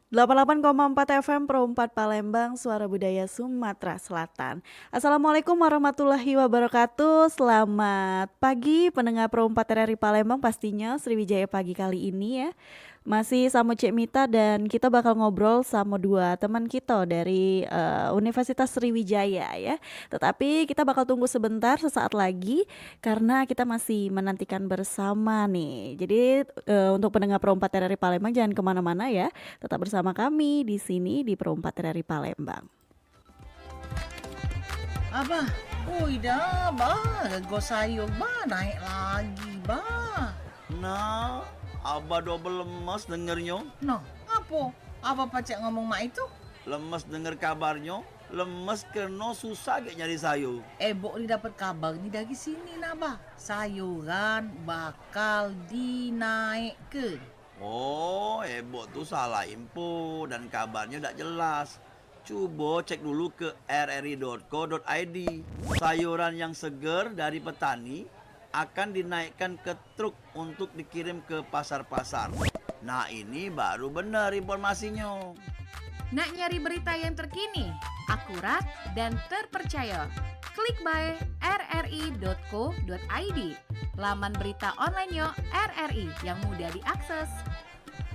88,4 FM Pro 4 Palembang, Suara Budaya Sumatera Selatan. Assalamualaikum warahmatullahi wabarakatuh. Selamat pagi pendengar Pro 4 RRI Palembang, pastinya Sriwijaya pagi kali ini ya. Masih sama Cek Mita dan kita bakal ngobrol sama dua teman kita dari Universitas Sriwijaya ya. Tetapi kita bakal tunggu sebentar sesaat lagi karena kita masih menantikan bersama nih. Jadi untuk pendengar Pro 4 RRI Palembang jangan kemana-mana ya. Tetap bersama kami di sini di Perempat RRI Palembang. Abah, dah, bah, go sayur, bah, naik lagi, bah. Nah, Abah double lemas dengernya. Noh, apa? Abah pacak ngomong mak itu? Lemes denger kabarnya. Lemes karena susah gak nyari sayur. Bok ni dapat kabar ni dari sini nah, bah. Sayuran bakal dinaik ke. Oh, Ebok tuh salah info dan kabarnya tidak jelas. Coba cek dulu ke rri.co.id. Sayuran yang segar dari petani akan dinaikkan ke truk untuk dikirim ke pasar-pasar. Nah, ini baru benar informasinya. Nak nyari berita yang terkini, akurat, dan terpercaya? Klik by rri.co.id, laman berita online RRI yang mudah diakses.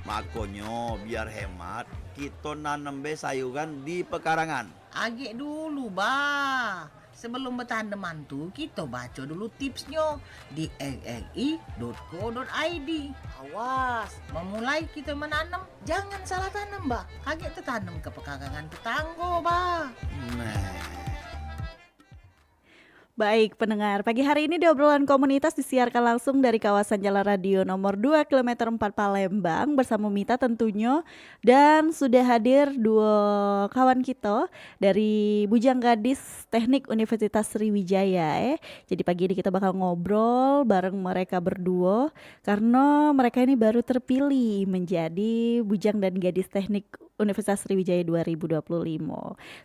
Makanya biar hemat, kita nanam sayuran di pekarangan. Agak dulu, bah. Sebelum bertanaman tuh, kita baca dulu tipsnya di rri.co.id. Awas, memulai kita menanam, jangan salah tanam, bah. Agak tertanam ke pekarangan tetangga, bah. Nah, Baik pendengar, pagi hari ini di obrolan komunitas disiarkan langsung dari kawasan Jalan Radio nomor 2 kilometer 4 Palembang bersama Mita tentunya. Dan sudah hadir dua kawan kita dari Bujang Gadis Teknik Universitas Sriwijaya. Jadi pagi ini kita bakal ngobrol bareng mereka berdua karena mereka ini baru terpilih menjadi Bujang dan Gadis Teknik Universitas Sriwijaya 2025.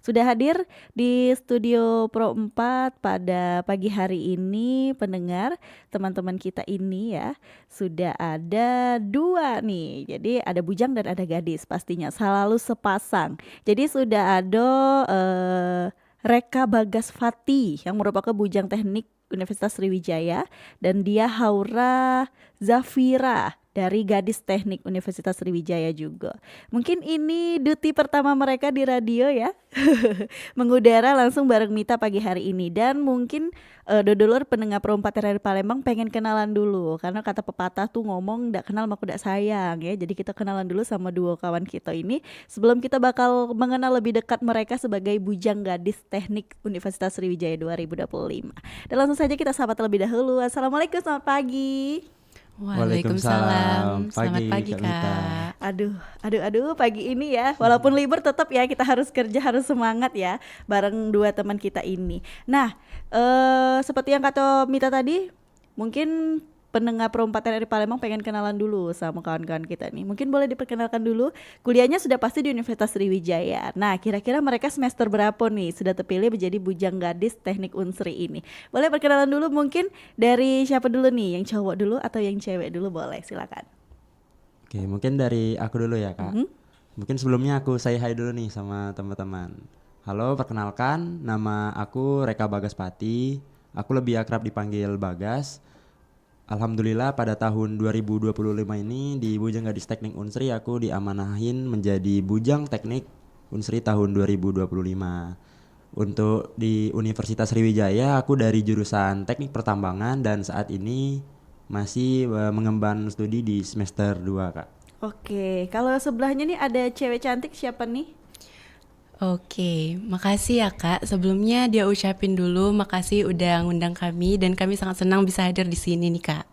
Sudah hadir di studio Pro 4 pada pagi hari ini pendengar teman-teman kita ini ya. Sudah ada dua nih. Jadi ada bujang dan ada gadis pastinya selalu sepasang. Jadi sudah ada Reka Bagasvati yang merupakan bujang teknik Universitas Sriwijaya dan dia Haura Zafira dari Gadis Teknik Universitas Sriwijaya juga. Mungkin ini duty pertama mereka di radio ya. Mengudara langsung bareng Mita pagi hari ini. Dan mungkin dodolor pendengar Perempat RRI Palembang pengen kenalan dulu. Karena kata pepatah tuh ngomong ndak kenal maka ndak sayang ya. Jadi kita kenalan dulu sama dua kawan kita ini sebelum kita bakal mengenal lebih dekat mereka sebagai Bujang Gadis Teknik Universitas Sriwijaya 2025. Dan langsung saja kita sapa terlebih dahulu. Assalamualaikum, selamat pagi. Waalaikumsalam. Selamat pagi Kak Mita. Kak. Aduh pagi ini ya. Walaupun libur tetap ya kita harus kerja, harus semangat ya bareng dua teman kita ini. Nah, seperti yang kata Mita tadi, mungkin pendengar Perempat RRI Palembang pengen kenalan dulu sama kawan-kawan kita nih. Mungkin boleh diperkenalkan dulu. Kuliahnya sudah pasti di Universitas Sriwijaya. Nah, kira-kira mereka semester berapa nih sudah terpilih menjadi Bujang Gadis Teknik Unsri ini? Boleh perkenalan dulu mungkin dari siapa dulu nih? Yang cowok dulu atau yang cewek dulu boleh, silakan. Oke, mungkin dari aku dulu ya Kak. Mungkin sebelumnya aku say hi dulu nih sama teman-teman. Halo, perkenalkan nama aku Reka Bagaspati. Aku lebih akrab dipanggil Bagas. Alhamdulillah pada tahun 2025 ini di Bujang Gadis Teknik Unsri aku diamanahin menjadi Bujang Teknik Unsri tahun 2025. Untuk di Universitas Sriwijaya aku dari jurusan Teknik Pertambangan dan saat ini masih mengemban studi di semester 2 Kak. Oke, kalau sebelahnya nih ada cewek cantik siapa nih? Oke, makasih ya Kak. Sebelumnya dia ucapin dulu makasih udah ngundang kami dan kami sangat senang bisa hadir di sini nih Kak.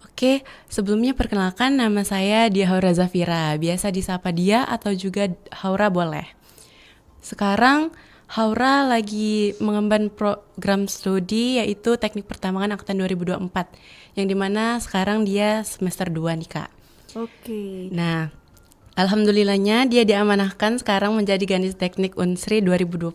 Oke, sebelumnya perkenalkan nama saya Dia Haura Zafira. Biasa disapa Dia atau juga Haura boleh. Sekarang Haura lagi mengemban program studi yaitu Teknik Pertambangan angkatan 2024 yang dimana sekarang dia semester 2 nih Kak. Oke. Nah, alhamdulillahnya dia diamanahkan sekarang menjadi Gadis Teknik Unsri 2025.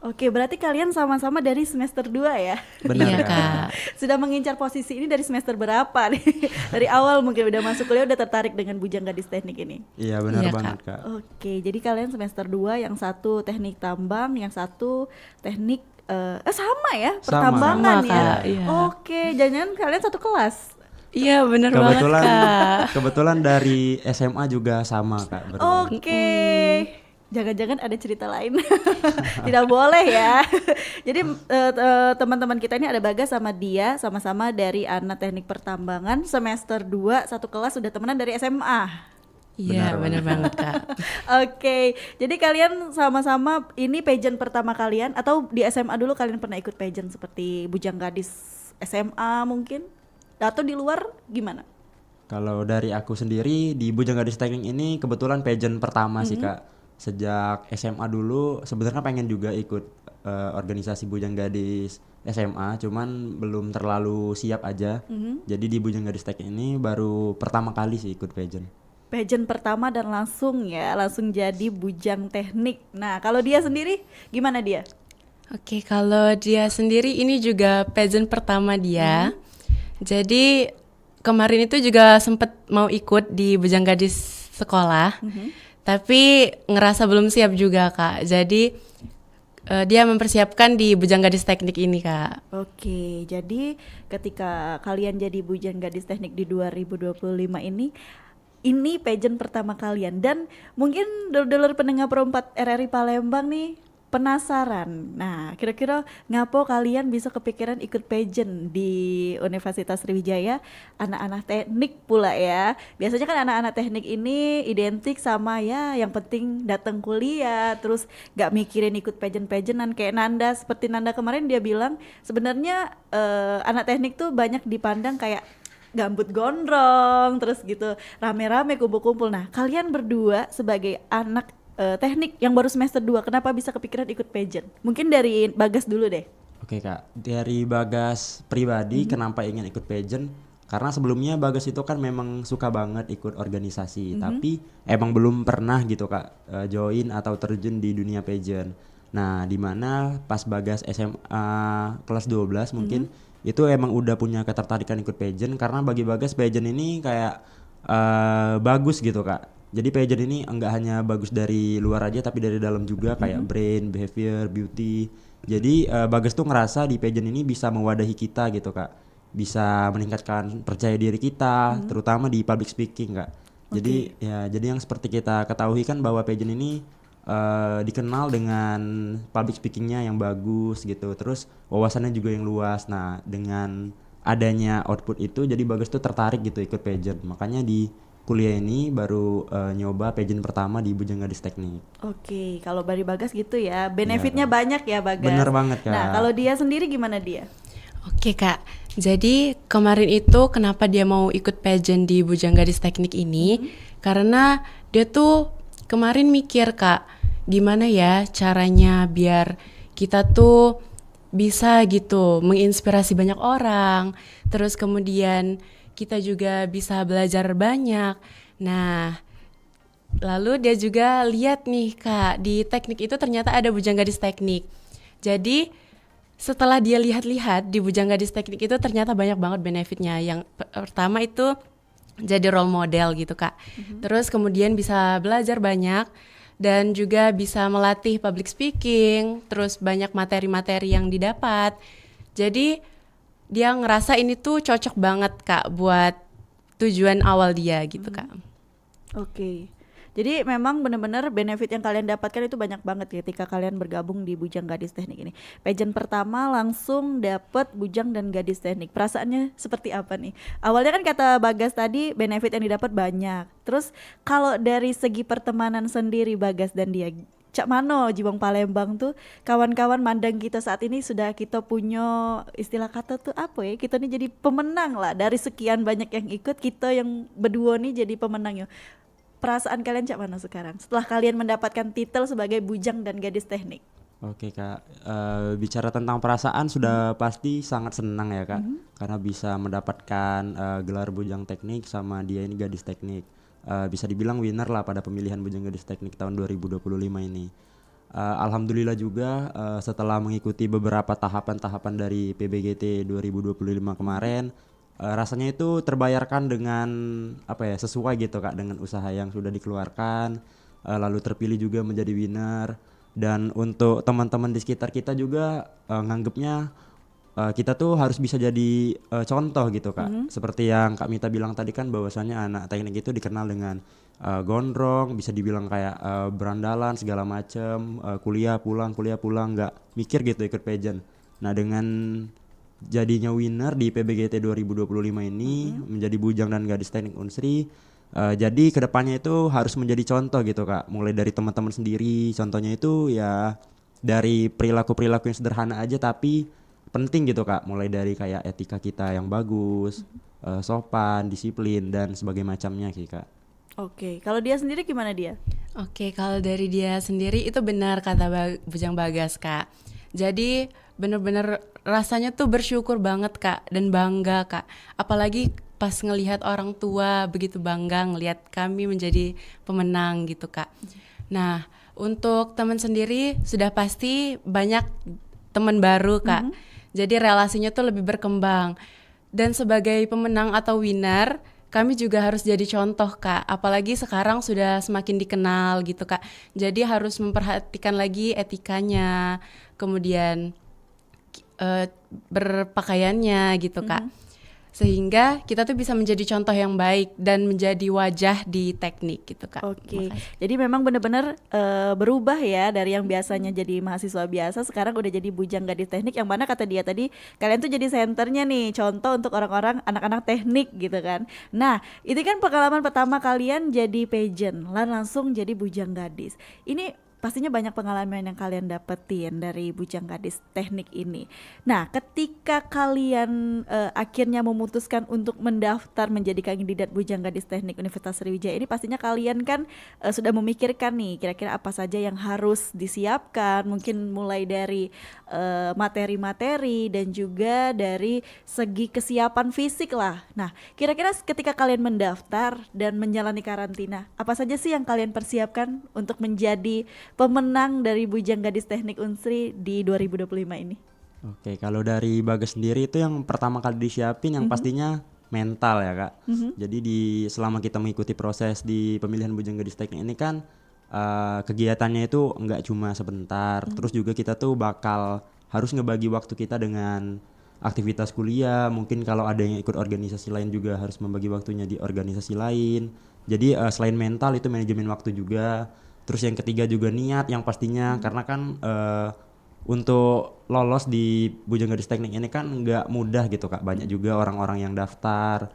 Oke, berarti kalian sama-sama dari semester 2 ya? Benar Iya Kak. kak. Sudah mengincar posisi ini dari semester berapa nih? Dari awal mungkin udah masuk kuliah udah tertarik dengan Bujang Gadis Teknik ini. Iya benar Iya, banget Kak. Oke, jadi kalian semester 2 yang satu teknik tambang, yang satu teknik sama ya, Sama. pertambangan Sama, ya. Kak, iya. Oke, jangan kalian satu kelas. Iya bener banget Kebetulan kak. kebetulan dari SMA juga sama Kak. berarti. Oke. Jangan-jangan ada cerita lain. Tidak boleh ya. Jadi teman-teman kita ini ada Bagas sama dia sama-sama dari anak teknik pertambangan semester 2 satu kelas sudah temenan dari SMA. Iya Benar bener banget kak. Oke. Jadi kalian sama-sama ini pageant pertama kalian atau di SMA dulu kalian pernah ikut pageant seperti Bujang Gadis SMA mungkin? Atau di luar gimana? Kalau dari aku sendiri di Bujang Gadis Teknik ini kebetulan pageant pertama sih Kak. Sejak SMA dulu sebenarnya pengen juga ikut organisasi Bujang Gadis SMA, cuman belum terlalu siap aja. Jadi di Bujang Gadis Teknik ini baru pertama kali sih ikut pageant. Pageant pertama dan langsung jadi Bujang Teknik. Nah, kalau dia sendiri gimana dia? Oke, kalau dia sendiri ini juga pageant pertama dia. Jadi kemarin itu juga sempet mau ikut di Bujang Gadis sekolah, tapi ngerasa belum siap juga kak. Jadi dia mempersiapkan di Bujang Gadis Teknik ini kak. Oke, jadi ketika kalian jadi Bujang Gadis Teknik di 2025 ini pageant pertama kalian dan mungkin dulur-dulur pendengar perempat RRI Palembang nih penasaran. Nah, kira-kira ngapo kalian bisa kepikiran ikut pageant di Universitas Sriwijaya anak-anak teknik pula ya. Biasanya kan anak-anak teknik ini identik sama ya yang penting datang kuliah terus gak mikirin ikut pageant-pageantan kayak Nanda. Seperti Nanda kemarin dia bilang sebenarnya anak teknik tuh banyak dipandang kayak gambut gondrong terus gitu rame-rame kumpul-kumpul. Nah, kalian berdua sebagai anak teknik yang baru semester 2 kenapa bisa kepikiran ikut pageant? Mungkin dari Bagas dulu deh. Oke Kak, dari Bagas pribadi kenapa ingin ikut pageant? Karena sebelumnya Bagas itu kan memang suka banget ikut organisasi, tapi emang belum pernah gitu Kak join atau terjun di dunia pageant. Nah, dimana pas Bagas SMA kelas 12 mungkin itu emang udah punya ketertarikan ikut pageant karena bagi Bagas pageant ini kayak bagus gitu Kak. Jadi pageant ini enggak hanya bagus dari luar aja tapi dari dalam juga kayak brain, behavior, beauty. Jadi Bagas tuh ngerasa di pageant ini bisa mewadahi kita gitu Kak. Bisa meningkatkan percaya diri kita terutama di public speaking Kak. Jadi jadi yang seperti kita ketahui kan bahwa pageant ini dikenal dengan public speakingnya yang bagus gitu. Terus wawasannya juga yang luas. Nah, dengan adanya output itu jadi Bagas tuh tertarik gitu ikut pageant. Makanya di kuliah ini baru nyoba pageant pertama di Bujang Gadis Teknik. Oke, kalau dari Bagas gitu ya, benefitnya banyak ya Bagas. Bener banget, Kak. Nah, kalau dia sendiri gimana dia? Oke kak, jadi kemarin itu kenapa dia mau ikut pageant di Bujang Gadis Teknik ini? Karena dia tuh kemarin mikir kak, gimana ya caranya biar kita tuh bisa gitu menginspirasi banyak orang, terus kemudian kita juga bisa belajar banyak. Nah, lalu dia juga lihat nih kak, di teknik itu ternyata ada Bujang Gadis Teknik. Jadi setelah dia lihat-lihat di Bujang Gadis Teknik itu ternyata banyak banget benefitnya. Yang pertama itu jadi role model gitu kak. Terus kemudian bisa belajar banyak dan juga bisa melatih public speaking. Terus banyak materi-materi yang didapat. Jadi dia ngerasa ini tuh cocok banget kak buat tujuan awal dia gitu kak. Oke. Jadi memang benar-benar benefit yang kalian dapatkan itu banyak banget ketika kalian bergabung di Bujang Gadis Teknik ini. Pageant pertama langsung dapat Bujang dan Gadis Teknik. Perasaannya seperti apa nih? Awalnya kan kata Bagas tadi benefit yang didapat banyak. Terus kalau dari segi pertemanan sendiri Bagas dan dia, Cak Mano Jibang Palembang tuh kawan-kawan mandang kita saat ini sudah kita punya istilah kata tuh apa ya, kita nih jadi pemenang lah dari sekian banyak yang ikut, kita yang berdua nih jadi pemenangnya. Perasaan kalian Cak Mano sekarang setelah kalian mendapatkan titel sebagai Bujang dan Gadis Teknik? Oke Kak, bicara tentang perasaan sudah pasti sangat senang ya Kak, karena bisa mendapatkan gelar Bujang Teknik sama dia ini Gadis Teknik. Bisa dibilang winner lah pada pemilihan Bujang Gadis Teknik tahun 2025 ini. Alhamdulillah juga setelah mengikuti beberapa tahapan-tahapan dari PBGT 2025 kemarin, rasanya itu terbayarkan dengan apa ya, sesuai gitu Kak dengan usaha yang sudah dikeluarkan, lalu terpilih juga menjadi winner. Dan untuk teman-teman di sekitar kita juga nganggepnya kita tuh harus bisa jadi contoh gitu Kak. Seperti yang Kak Mita bilang tadi kan, bahwasannya anak teknik itu dikenal dengan gondrong, bisa dibilang kayak berandalan segala macem, kuliah pulang nggak mikir gitu ikut pageant. Nah dengan jadinya winner di PBGT 2025 ini, menjadi bujang dan gadis teknik Unsri, jadi kedepannya itu harus menjadi contoh gitu Kak, mulai dari teman-teman sendiri. Contohnya itu ya dari perilaku-perilaku yang sederhana aja tapi penting gitu Kak, mulai dari kayak etika kita yang bagus, sopan, disiplin dan sebagainya macamnya sih Kak. Oke, kalau dia sendiri gimana dia? Oke, kalau dari dia sendiri itu benar kata Bujang Bagas, Kak. Jadi bener-bener rasanya tuh bersyukur banget, Kak, dan bangga, Kak. Apalagi pas ngelihat orang tua begitu bangga ngelihat kami menjadi pemenang gitu, Kak. Nah, untuk teman sendiri sudah pasti banyak teman baru, Kak. Jadi relasinya tuh lebih berkembang. Dan sebagai pemenang atau winner, kami juga harus jadi contoh Kak, apalagi sekarang sudah semakin dikenal gitu Kak. Jadi harus memperhatikan lagi etikanya, kemudian berpakaiannya gitu Kak. Sehingga kita tuh bisa menjadi contoh yang baik dan menjadi wajah di teknik gitu Kak. Oke, jadi memang benar-benar berubah ya dari yang biasanya jadi mahasiswa biasa sekarang udah jadi bujang gadis teknik, yang mana kata dia tadi kalian tuh jadi senternya nih, contoh untuk orang-orang anak-anak teknik gitu kan. Nah, itu kan pengalaman pertama kalian jadi pageant, langsung jadi bujang gadis. Ini pastinya banyak pengalaman yang kalian dapetin dari bujang gadis teknik ini. Nah, ketika kalian akhirnya memutuskan untuk mendaftar menjadi kandidat bujang gadis teknik Universitas Sriwijaya ini, pastinya kalian kan sudah memikirkan nih kira-kira apa saja yang harus disiapkan, mungkin mulai dari materi-materi dan juga dari segi kesiapan fisik lah. Nah, kira-kira ketika kalian mendaftar dan menjalani karantina, apa saja sih yang kalian persiapkan untuk menjadi pemenang dari Bujang Gadis Teknik Unsri di 2025 ini? Oke, kalau dari Bagas sendiri itu yang pertama kali disiapin yang pastinya mental ya Kak. Jadi selama kita mengikuti proses di pemilihan Bujang Gadis Teknik ini kan kegiatannya itu enggak cuma sebentar, terus juga kita tuh bakal harus ngebagi waktu kita dengan aktivitas kuliah, mungkin kalau ada yang ikut organisasi lain juga harus membagi waktunya di organisasi lain. Jadi selain mental itu manajemen waktu juga. Terus yang ketiga juga niat yang pastinya, karena kan untuk lolos di Bujang Gadis Teknik ini kan nggak mudah gitu Kak, banyak juga orang-orang yang daftar,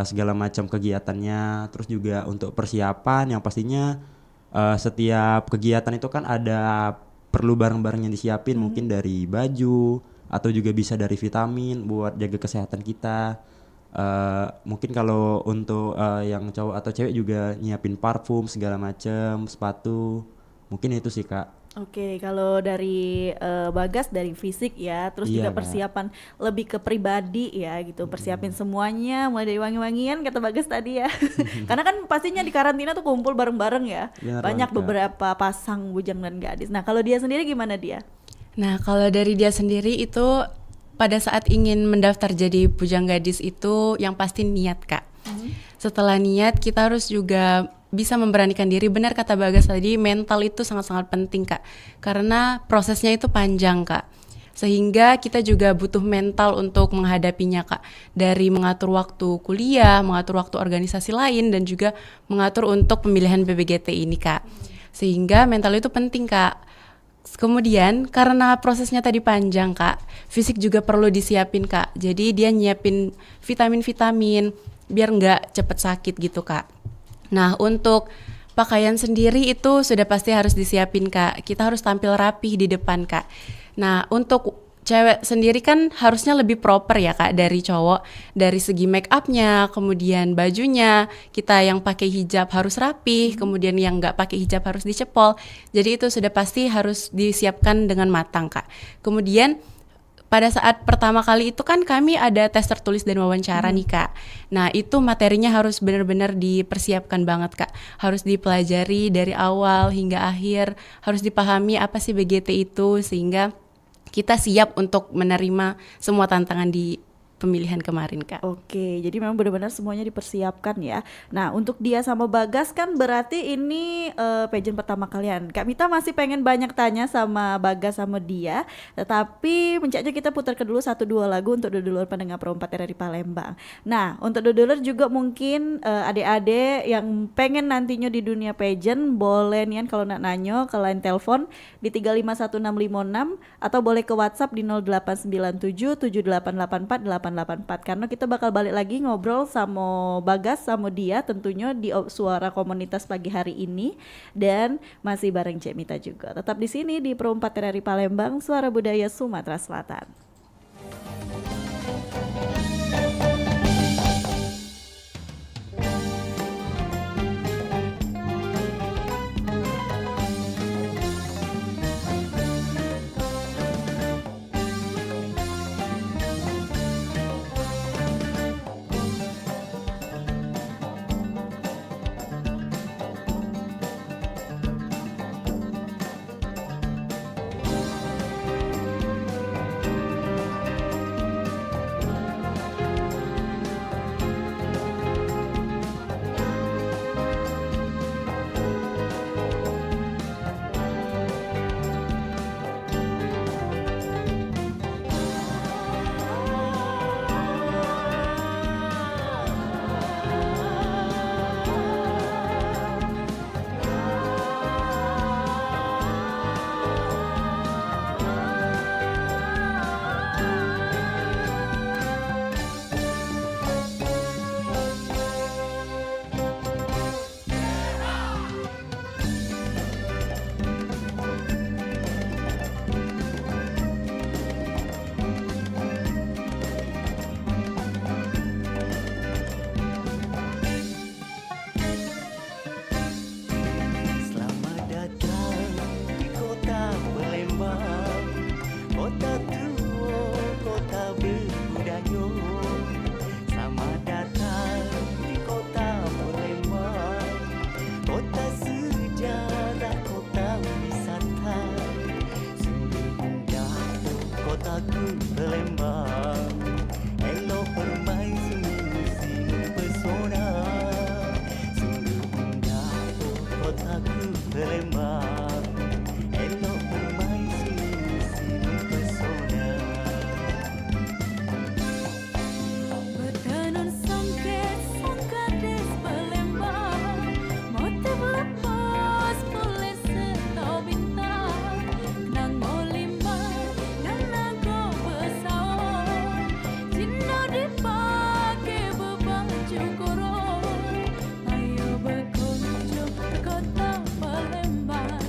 segala macam kegiatannya. Terus juga untuk persiapan yang pastinya setiap kegiatan itu kan ada perlu barang-barang yang disiapin, mungkin dari baju atau juga bisa dari vitamin buat jaga kesehatan kita. Mungkin kalau untuk yang cowok atau cewek juga nyiapin parfum segala macem, sepatu, mungkin itu sih Kak. Oke, kalau dari Bagas dari fisik ya, terus Iya, juga Kak. persiapan lebih ke pribadi ya gitu, persiapin semuanya mulai dari wangi-wangian kata Bagas tadi ya. Karena kan pastinya di karantina tuh kumpul bareng-bareng ya, Benar banyak banget, Kak. beberapa pasang bujang dan gadis. Nah, kalau dia sendiri gimana dia? Nah, kalau dari dia sendiri itu pada saat ingin mendaftar jadi bujang gadis itu yang pasti niat Kak. Setelah niat kita harus juga bisa memberanikan diri. Benar kata Bagas tadi, mental itu sangat-sangat penting Kak. Karena prosesnya itu panjang Kak. Sehingga kita juga butuh mental untuk menghadapinya Kak. Dari mengatur waktu kuliah, mengatur waktu organisasi lain, dan juga mengatur untuk pemilihan PBGT ini Kak. Sehingga mental itu penting Kak. Kemudian karena prosesnya tadi panjang Kak, fisik juga perlu disiapin Kak. Jadi dia nyiapin vitamin-vitamin biar nggak cepet sakit gitu Kak. Nah untuk pakaian sendiri itu sudah pasti harus disiapin Kak. Kita harus tampil rapih di depan Kak. Nah untuk cewek sendiri kan harusnya lebih proper ya Kak dari cowok. Dari segi make upnya, kemudian bajunya, kita yang pakai hijab harus rapih, kemudian yang nggak pakai hijab harus dicepol. Jadi itu sudah pasti harus disiapkan dengan matang Kak. Kemudian pada saat pertama kali itu kan kami ada tes tertulis dan wawancara nih Kak. Nah itu materinya harus benar-benar dipersiapkan banget Kak. Harus dipelajari dari awal hingga akhir, harus dipahami apa sih BGT itu sehingga kita siap untuk menerima semua tantangan di pemilihan kemarin Kak. Oke, jadi memang benar-benar semuanya dipersiapkan ya. Nah, untuk dia sama Bagas kan berarti ini pageant pertama kalian. Kak Mita masih pengen banyak tanya sama Bagas sama dia, tetapi puncaknya kita putar ke dulu 1-2 lagu untuk dulur pendengar Pro 4 RRI Palembang. Nah, untuk dulur juga mungkin adik-adik yang pengen nantinya di dunia pageant boleh nih kalau nak nanyo ke line telepon di 351656 atau boleh ke WhatsApp di 0897 7884 karena kita bakal balik lagi ngobrol sama Bagas sama dia tentunya di Suara Komunitas pagi hari ini dan masih bareng Cek Mita juga. Tetap di sini di Pro 4 RRI Palembang, Suara Budaya Sumatera Selatan. Selamat datang di kota Palembang, kota tua, kota berbudaya. Selamat datang di kota Palembang, kota sejarah, kota wisata. Sungguh indah kotaku Palembang, elok permaisuri sing pesona. Sungguh indah kotaku Palembang, elok permaisuri sing pesona. Bertenun songket songkades Palembang, motif lepas boleh setau bintang, nang molimban dan nago besar, Cina dipakai berbaju korong. Ayo berkunjung ke kota Palembang.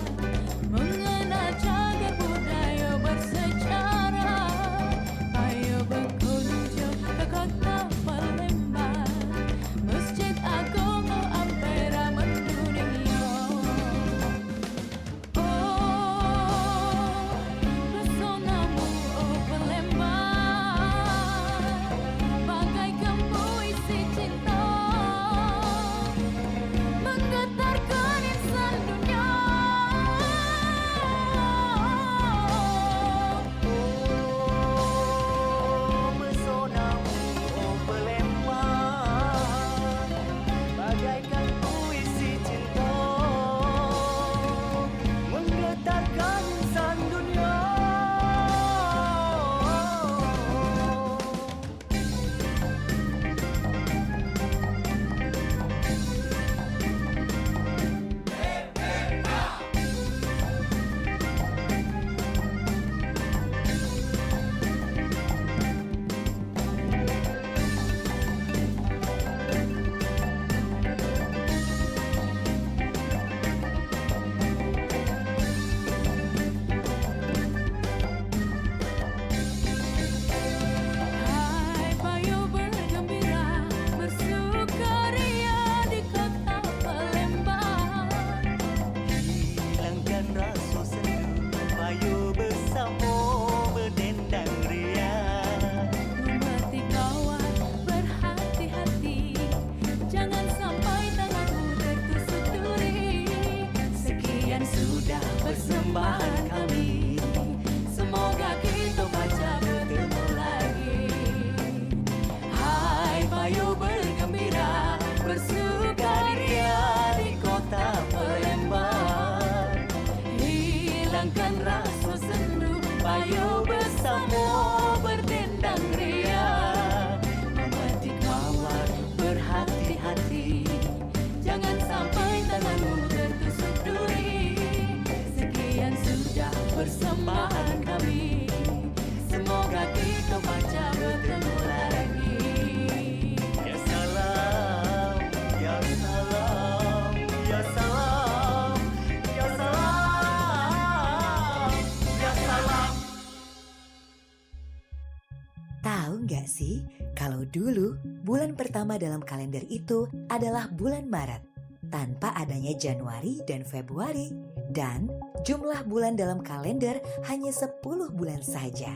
sih kalau dulu bulan pertama dalam kalender itu adalah bulan Maret, tanpa adanya Januari dan Februari, dan jumlah bulan dalam kalender hanya 10 bulan saja.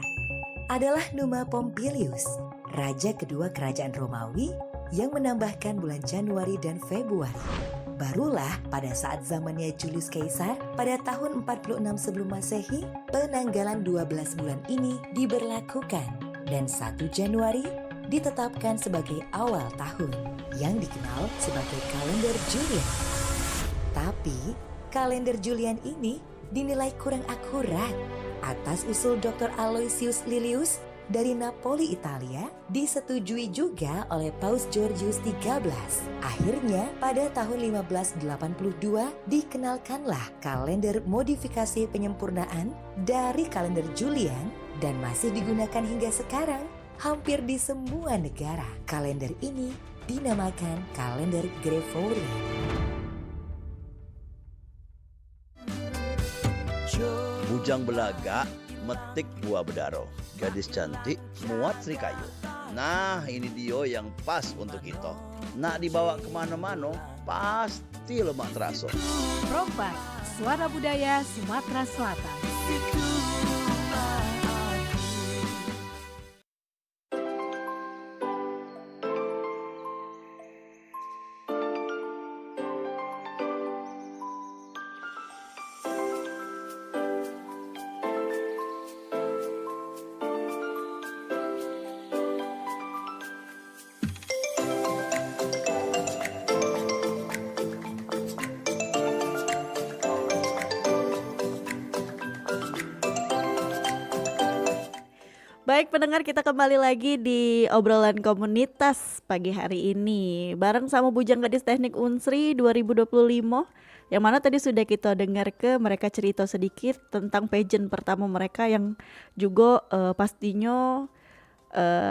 Adalah Numa Pompilius, raja kedua kerajaan Romawi yang menambahkan bulan Januari dan Februari. Barulah pada saat zamannya Julius Caesar pada tahun 46 sebelum Masehi, penanggalan 12 bulan ini diberlakukan dan 1 Januari ditetapkan sebagai awal tahun yang dikenal sebagai kalender Julian. Tapi kalender Julian ini dinilai kurang akurat. Atas usul Dr. Aloysius Lilius dari Napoli, Italia, disetujui juga oleh Paus Georgius XIII. Akhirnya, pada tahun 1582 dikenalkanlah kalender modifikasi penyempurnaan dari kalender Julian dan masih digunakan hingga sekarang hampir di semua negara. Kalender ini dinamakan kalender Gregorian. Bujang belaga metik buah bedaro. Gadis cantik muat serikayu. Nah, ini dia yang pas untuk kita. Nak dibawa kemana-mana, pasti lemak terasa. Rompak, suara budaya Sumatera Selatan. Baik pendengar, kita kembali lagi di obrolan komunitas pagi hari ini bareng sama Bujang Gadis Teknik Unsri 2025, yang mana tadi sudah kita dengar mereka cerita sedikit tentang pageant pertama mereka yang juga pastinya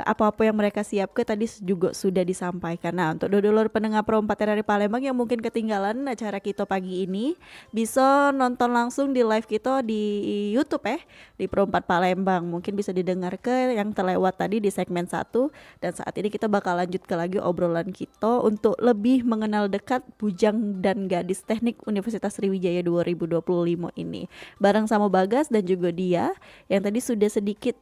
apa-apa yang mereka siapkan tadi juga sudah disampaikan. Nah, untuk dulur pendengar Pro 4 RRI Palembang yang mungkin ketinggalan acara kita pagi ini, bisa nonton langsung di live kita di YouTube di Pro 4 Palembang. Mungkin bisa didengar yang terlewat tadi di segmen 1, dan saat ini kita bakal lanjut lagi obrolan kita untuk lebih mengenal dekat Bujang dan Gadis Teknik Universitas Sriwijaya 2025 ini. Bareng sama Bagas dan juga dia yang tadi sudah sedikit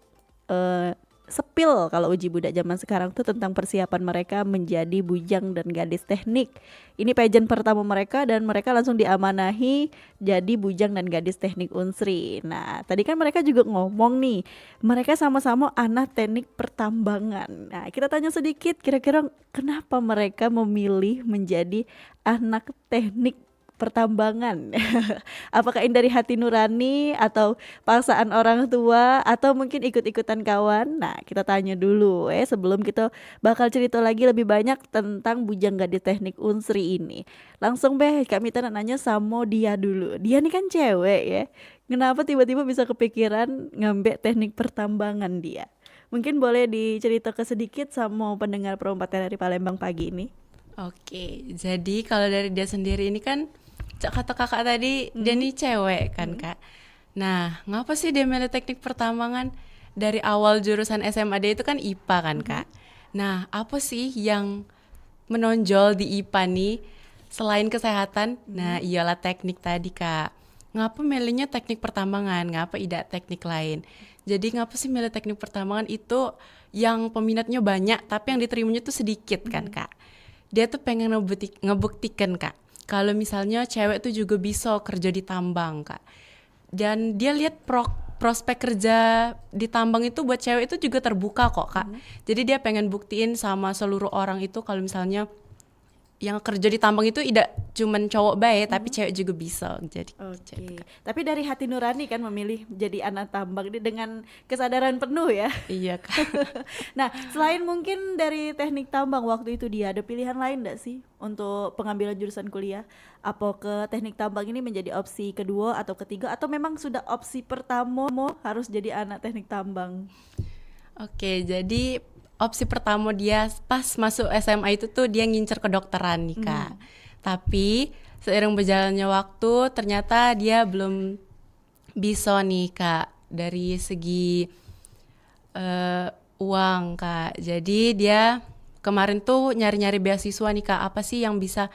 sepil kalau uji budak zaman sekarang tuh tentang persiapan mereka menjadi bujang dan gadis teknik. Ini pageant pertama mereka dan mereka langsung diamanahi jadi bujang dan gadis teknik Unsri. Nah, tadi kan mereka juga ngomong nih, mereka sama-sama anak teknik pertambangan. Nah, kita tanya sedikit kira-kira kenapa mereka memilih menjadi anak teknik pertambangan. Apakah ini dari hati nurani atau paksaan orang tua atau mungkin ikut-ikutan kawan? Nah, kita tanya dulu sebelum kita bakal cerita lagi lebih banyak tentang Bujang Gadis Teknik Unsri ini. Langsung kami nanya sama dia dulu. Dia nih kan cewek ya. Kenapa tiba-tiba bisa kepikiran ngambil teknik pertambangan dia? Mungkin boleh diceritakan sedikit sama pendengar Pro 4 dari Palembang pagi ini. Oke, jadi kalau dari dia sendiri ini kan kata kakak tadi dia nih cewek kan kak. Nah, ngapa sih dia milih teknik pertambangan? Dari awal jurusan SMA dia itu kan IPA kan kak. Nah, apa sih yang menonjol di IPA nih selain kesehatan? Nah, iyalah teknik tadi kak. Ngapa milihnya teknik pertambangan? Ngapa tidak teknik lain? Jadi ngapa sih milih teknik pertambangan itu yang peminatnya banyak tapi yang diterimanya tuh sedikit kan kak. Dia tuh pengen ngebuktikan kak, kalau misalnya cewek tuh juga bisa kerja di tambang kak. Dan dia lihat prospek kerja di tambang itu buat cewek itu juga terbuka kok kak. Jadi dia pengen buktiin sama seluruh orang itu kalau misalnya yang kerja di tambang itu tidak cuman cowok baik tapi cewek juga bisa jadi. Oke. Tapi dari hati nurani kan memilih jadi anak tambang ini dengan kesadaran penuh ya. Iya kak. Nah, selain mungkin dari teknik tambang waktu itu dia ada pilihan lain enggak sih untuk pengambilan jurusan kuliah? Apa ke teknik tambang ini menjadi opsi kedua atau ketiga, atau memang sudah opsi pertama harus jadi anak teknik tambang? Oke, jadi opsi pertama dia pas masuk SMA itu tuh dia ngincer kedokteran nih kak. Tapi seiring berjalannya waktu ternyata dia belum bisa nih kak dari segi uang, Kak. Jadi dia kemarin tuh nyari-nyari beasiswa nih, Kak. Apa sih yang bisa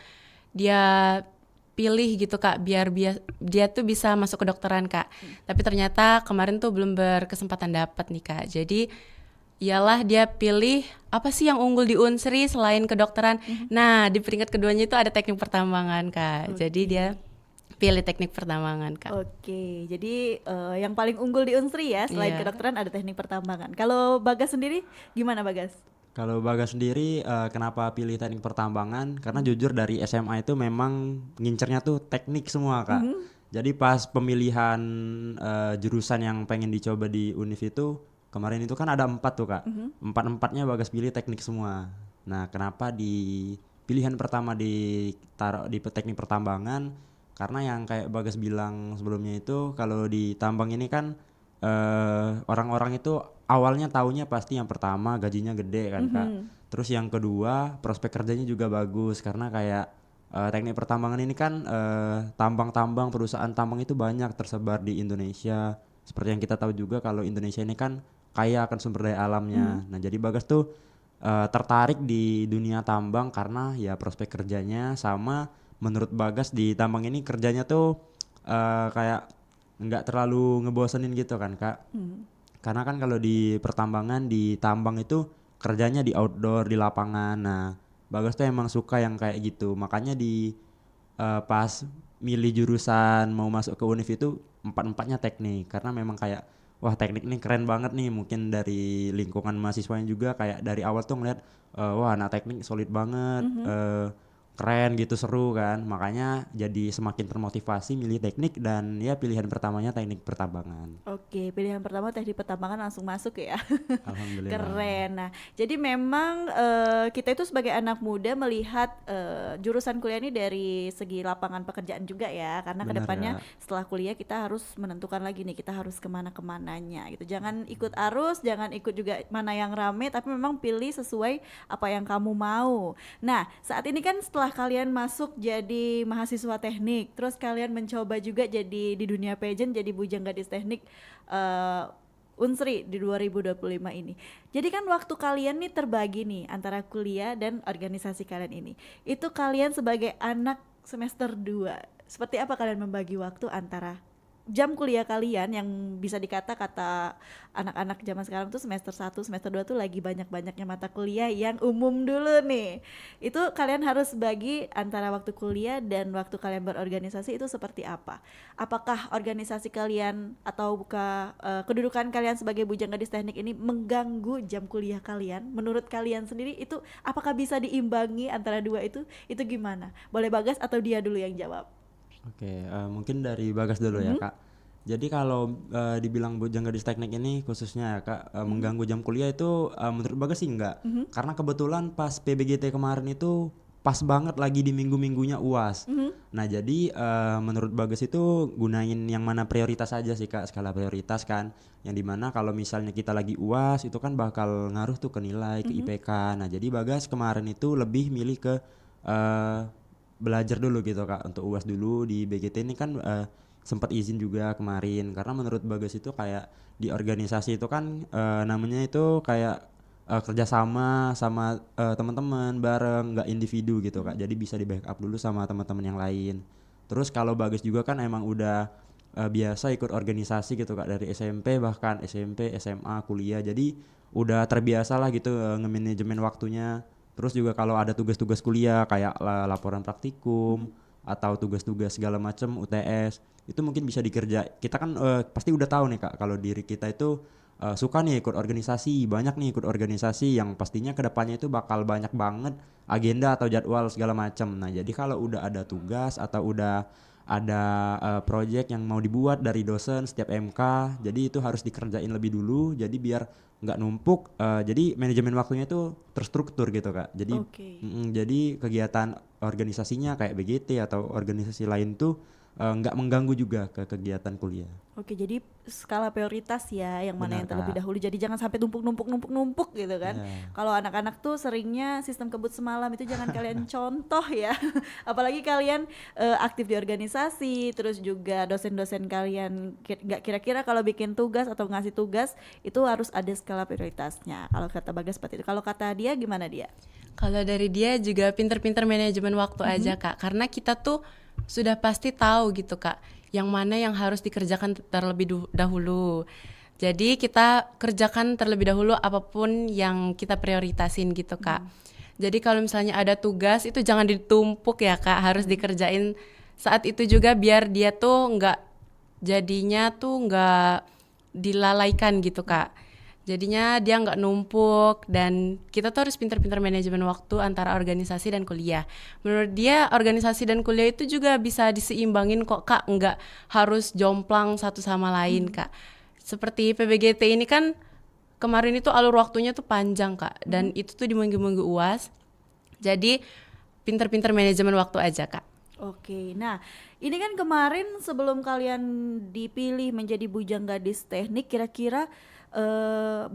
dia pilih gitu, Kak, biar dia tuh bisa masuk kedokteran, Kak. Tapi ternyata kemarin tuh belum berkesempatan dapat nih, Kak. Jadi ialah dia pilih apa sih yang unggul di Unsri selain kedokteran. Nah, di peringkat keduanya itu ada teknik pertambangan, Kak. Jadi dia pilih teknik pertambangan, Kak. Oke, jadi yang paling unggul di Unsri ya selain Iya. kedokteran ada teknik pertambangan. Kalau Bagas sendiri gimana Bagas? Kalau Bagas sendiri kenapa pilih teknik pertambangan? Karena jujur dari SMA itu memang ngincernya tuh teknik semua, Kak. Jadi pas pemilihan jurusan yang pengen dicoba di Univ itu kemarin itu kan ada 4 tuh, Kak. Empat-empatnya Bagas pilih teknik semua. Nah, kenapa di pilihan pertama ditaruh di teknik pertambangan? Karena yang kayak Bagas bilang sebelumnya itu kalau di tambang ini kan orang-orang itu awalnya taunya pasti yang pertama gajinya gede kan, Kak. Terus yang kedua prospek kerjanya juga bagus karena kayak teknik pertambangan ini kan tambang-tambang perusahaan tambang itu banyak tersebar di Indonesia. Seperti yang kita tahu juga kalau Indonesia ini kan kaya akan sumber daya alamnya. Nah, jadi Bagas tuh tertarik di dunia tambang karena ya prospek kerjanya sama menurut Bagas di tambang ini kerjanya tuh kayak nggak terlalu ngebosenin gitu kan, Kak. Karena kan kalau di pertambangan di tambang itu kerjanya di outdoor di lapangan. Nah, Bagas tuh emang suka yang kayak gitu. Makanya di pas milih jurusan mau masuk ke Univ itu empat-empatnya teknik karena memang kayak wah teknik nih keren banget nih, mungkin dari lingkungan mahasiswanya juga kayak dari awal tuh ngeliat wah anak teknik solid banget, keren gitu, seru kan, makanya jadi semakin termotivasi milih teknik dan ya pilihan pertamanya teknik pertambangan. Oke, pilihan pertama teknik pertambangan langsung masuk ya. Alhamdulillah. Keren. Nah, jadi memang kita itu sebagai anak muda melihat jurusan kuliah ini dari segi lapangan pekerjaan juga ya, karena Benar, kedepannya Kak. setelah kuliah kita harus menentukan lagi nih kita harus kemananya gitu. Jangan ikut arus, jangan ikut juga mana yang rame, tapi memang pilih sesuai apa yang kamu mau. Nah, saat ini kan setelah kalian masuk jadi mahasiswa teknik, terus kalian mencoba juga jadi di dunia pageant jadi bujang gadis teknik Unsri di 2025 ini. Jadi kan waktu kalian nih terbagi nih antara kuliah dan organisasi kalian ini. Itu kalian sebagai anak semester 2, seperti apa kalian membagi waktu antara jam kuliah kalian yang bisa kata anak-anak zaman sekarang tuh semester 1, semester 2 tuh lagi banyak-banyaknya mata kuliah yang umum dulu nih. Itu kalian harus bagi antara waktu kuliah dan waktu kalian berorganisasi itu seperti apa? Apakah organisasi kalian atau kedudukan kalian sebagai bujang gadis teknik ini mengganggu jam kuliah kalian? Menurut kalian sendiri itu apakah bisa diimbangi antara dua itu? Itu gimana? Boleh Bagas atau dia dulu yang jawab? Oke, mungkin dari Bagas dulu ya, Kak. Jadi kalau dibilang bujang gadis teknik ini khususnya ya, Kak, mengganggu jam kuliah itu menurut Bagas sih enggak. Karena kebetulan pas PBGT kemarin itu pas banget lagi di minggu-minggunya UAS. Nah, jadi menurut Bagas itu gunain yang mana prioritas aja sih, Kak, skala prioritas kan. Yang dimana kalau misalnya kita lagi UAS itu kan bakal ngaruh tuh ke nilai, ke IPK. Nah, jadi Bagas kemarin itu lebih milih ke belajar dulu gitu, Kak, untuk UAS dulu. Di BGT ini kan sempat izin juga kemarin karena menurut Bagas itu kayak di organisasi itu kan namanya itu kayak kerjasama sama teman-teman bareng, nggak individu gitu, Kak. Jadi bisa di backup dulu sama teman-teman yang lain. Terus kalau Bagas juga kan emang udah biasa ikut organisasi gitu, Kak, dari SMP bahkan SMP, SMA, kuliah. Jadi udah terbiasa lah gitu nge-manajemen waktunya. Terus juga kalau ada tugas-tugas kuliah kayak laporan praktikum atau tugas-tugas segala macam UTS itu mungkin bisa dikerja. Kita kan pasti udah tahu nih, Kak, kalau diri kita itu suka nih ikut organisasi, banyak nih ikut organisasi yang pastinya kedepannya itu bakal banyak banget agenda atau jadwal segala macam. Nah, jadi kalau udah ada tugas atau udah ada project yang mau dibuat dari dosen setiap MK, jadi itu harus dikerjain lebih dulu. Jadi biar nggak numpuk, jadi manajemen waktunya itu terstruktur gitu, Kak. Jadi jadi kegiatan organisasinya kayak BGT atau organisasi lain tuh nggak mengganggu juga ke kegiatan kuliah. Oke, jadi skala prioritas ya, yang mana Benar, yang terlebih Kak. dahulu. Jadi jangan sampai numpuk gitu kan. Iya. Kalau anak-anak tuh seringnya sistem kebut semalam itu jangan kalian contoh ya. Apalagi kalian aktif di organisasi, terus juga dosen-dosen kalian nggak kira-kira kalau bikin tugas atau ngasih tugas itu harus ada skala prioritasnya. Kalau kata Bagas seperti itu. Kalau kata dia gimana dia? Kalau dari dia juga pinter-pinter manajemen waktu aja Kak, karena kita tuh sudah pasti tahu gitu Kak, yang mana yang harus dikerjakan terlebih dahulu. Jadi kita kerjakan terlebih dahulu apapun yang kita prioritasin gitu Kak. Jadi kalau misalnya ada tugas itu jangan ditumpuk ya Kak, harus dikerjain saat itu juga biar dia tuh nggak dilalaikan gitu Kak. Jadinya dia nggak numpuk dan kita tuh harus pintar-pintar manajemen waktu antara organisasi dan kuliah. Menurut dia organisasi dan kuliah itu juga bisa diseimbangin kok Kak, nggak harus jomplang satu sama lain Kak. Seperti PBGT ini kan kemarin itu alur waktunya tuh panjang Kak, dan itu tuh di minggu-minggu UAS. Jadi pintar-pintar manajemen waktu aja Kak. Oke, nah ini kan kemarin sebelum kalian dipilih menjadi bujang gadis teknik, kira-kira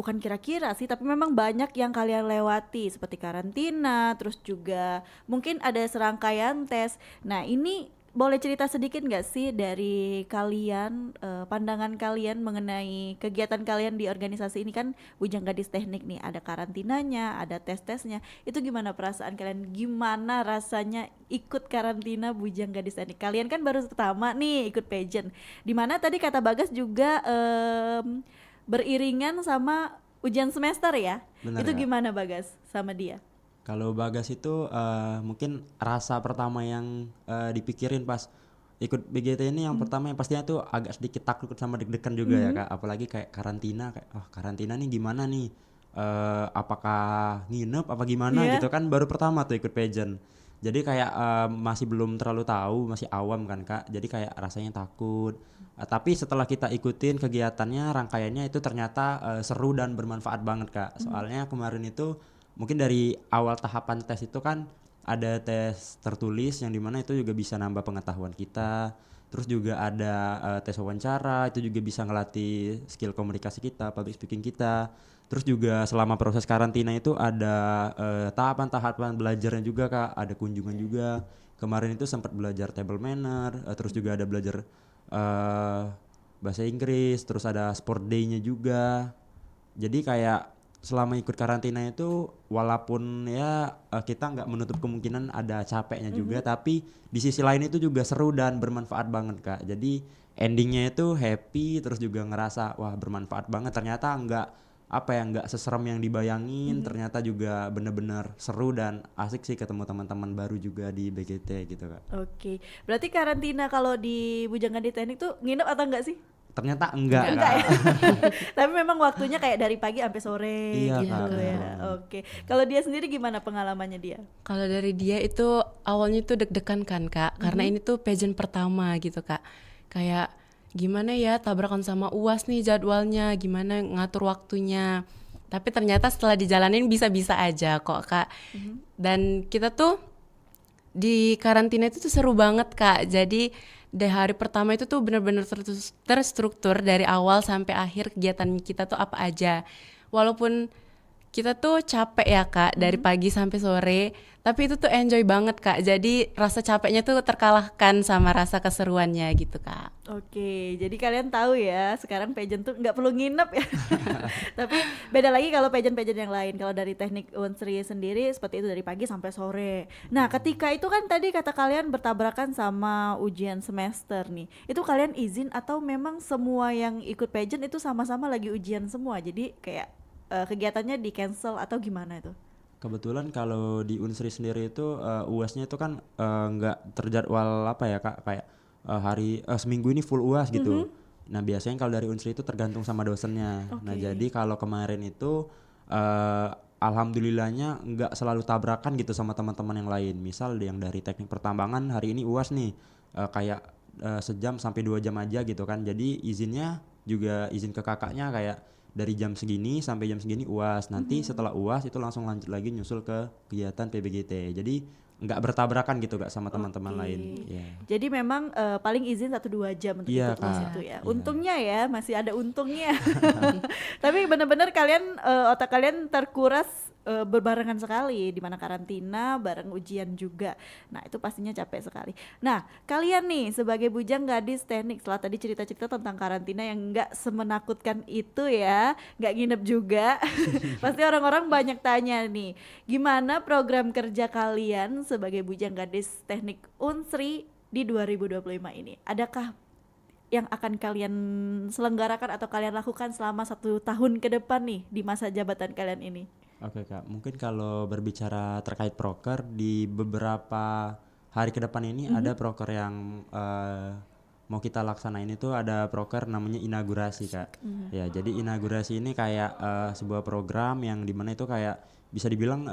bukan kira-kira sih, tapi memang banyak yang kalian lewati seperti karantina, terus juga mungkin ada serangkaian tes. Nah ini boleh cerita sedikit nggak sih dari kalian, pandangan kalian mengenai kegiatan kalian di organisasi ini kan bujang gadis teknik nih, ada karantinanya, ada tes-tesnya. Itu gimana perasaan kalian? Gimana rasanya ikut karantina bujang gadis teknik? Kalian kan baru pertama nih ikut pageant. Dimana tadi kata Bagas juga beriringan sama ujian semester ya. Benar, Itu Kak. gimana Bagas sama dia? Kalau Bagas itu mungkin rasa pertama yang dipikirin pas ikut BGT ini yang pertama yang pastinya tuh agak sedikit takut sama deg-degan juga ya Kak, apalagi kayak karantina, kayak karantina nih gimana nih, apakah nginep apa gimana Iya. gitu kan, baru pertama tuh ikut pageant. Jadi kayak masih belum terlalu tahu, masih awam kan Kak, jadi kayak rasanya takut. Tapi setelah kita ikutin kegiatannya, rangkaiannya itu ternyata seru dan bermanfaat banget Kak. Soalnya kemarin itu mungkin dari awal tahapan tes itu kan ada tes tertulis yang dimana itu juga bisa nambah pengetahuan kita. Terus juga ada tes wawancara, itu juga bisa ngelatih skill komunikasi kita, public speaking kita. Terus juga selama proses karantina itu ada tahapan-tahapan belajarnya juga Kak, ada kunjungan juga. Kemarin itu sempat belajar table manner, terus juga ada belajar bahasa Inggris, terus ada sport day-nya juga. Jadi kayak selama ikut karantina itu walaupun ya kita nggak menutup kemungkinan ada capeknya juga, tapi di sisi lain itu juga seru dan bermanfaat banget Kak. Jadi endingnya itu happy, terus juga ngerasa wah bermanfaat banget, ternyata nggak seserem yang dibayangin, ternyata juga bener-bener seru dan asik sih ketemu teman-teman baru juga di BGT gitu Kak. Oke, berarti karantina kalau di bujang gadis teknik tuh nginep atau enggak sih? Ternyata enggak Enggak Kak. ya? Tapi memang waktunya kayak dari pagi sampai sore Iya, gitu Kak. ya. Oke. Kalau dia sendiri gimana pengalamannya dia? Kalau dari dia itu awalnya tuh deg-degan kan Kak, karena ini tuh pageant pertama gitu Kak. Kayak gimana ya tabrakan sama UAS nih jadwalnya, gimana ngatur waktunya. Tapi ternyata setelah dijalanin bisa-bisa aja kok Kak. Dan kita tuh di karantina itu tuh seru banget Kak. Jadi di hari pertama itu tuh benar-benar terstruktur dari awal sampai akhir kegiatan kita tuh apa aja. Walaupun kita tuh capek ya Kak dari pagi sampai sore, tapi itu tuh enjoy banget Kak. Jadi rasa capeknya tuh terkalahkan sama rasa keseruannya gitu Kak. Oke, jadi kalian tahu ya sekarang pageant tuh nggak perlu nginep ya. Tapi beda lagi kalau pageant-pageant yang lain. Kalau dari teknik Unsri sendiri seperti itu dari pagi sampai sore. Nah, ketika itu kan tadi kata kalian bertabrakan sama ujian semester nih. Itu kalian izin atau memang semua yang ikut pageant itu sama-sama lagi ujian semua? Jadi kayak kegiatannya di cancel atau gimana itu? Kebetulan kalau di Unsri sendiri itu UASnya itu kan nggak terjadwal apa ya Kak, kayak seminggu ini full UAS gitu. Nah biasanya kalau dari Unsri itu tergantung sama dosennya. Nah jadi kalau kemarin itu alhamdulillahnya nggak selalu tabrakan gitu sama teman-teman yang lain. Misal yang dari teknik pertambangan hari ini UAS nih kayak sejam sampai 2 jam aja gitu kan. Jadi izinnya juga izin ke kakaknya kayak dari jam segini sampai jam segini UAS. Nanti setelah UAS itu langsung lanjut lagi nyusul ke kegiatan PBGT. Jadi nggak bertabrakan gitu Kak sama teman-teman Oke. lain. Iya. Jadi memang paling izin 1-2 jam untuk Iya, ikut kelas Kak. itu ya. Iya. Untungnya ya masih ada untungnya. Tapi benar-benar kalian otak kalian terkuras berbarengan sekali di mana karantina bareng ujian juga. Nah, itu pastinya capek sekali. Nah, kalian nih sebagai bujang gadis teknik setelah tadi cerita-cerita tentang karantina yang nggak semenakutkan itu ya, nggak nginep juga. Pasti orang-orang banyak tanya nih, gimana program kerja kalian sebagai bujang gadis teknik Unsri di 2025 ini? Adakah yang akan kalian selenggarakan atau kalian lakukan selama 1 tahun ke depan nih di masa jabatan kalian ini? Oke Kak, mungkin kalau berbicara terkait proker di beberapa hari ke depan ini ada proker yang mau kita laksanain itu ada proker namanya inaugurasi Kak. Ya, jadi inaugurasi ini kayak sebuah program yang dimana itu kayak bisa dibilang